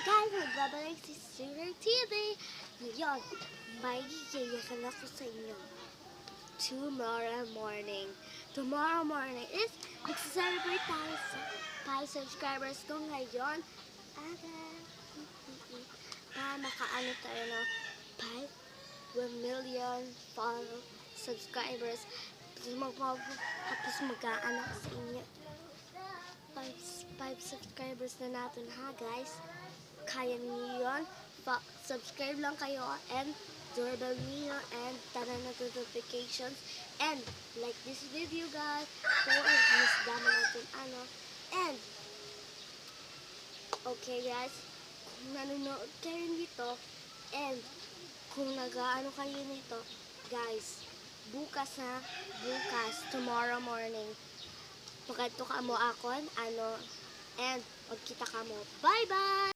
guys! Nagbabalik si Sugar TV. Ngayon, may gigiyakan ako sa inyo. Tomorrow morning is mag-celebrate tayo sa 5 subscribers ko ngayon. Para makaano tayo ng 5 million subscribers. Tapos mag-aano sa inyo. 5 subscribers na natin ha guys. Kaya niyo yun. Subscribe lang kayo and doorbell niyo and tara na notifications and like this video guys for mas dami natin ano. And okay guys, kung nanonood kayo nito and kung nag-aano kayo nito guys, bukas tomorrow morning pagkadto ka mo akon ano and magkita ka mo. Bye bye.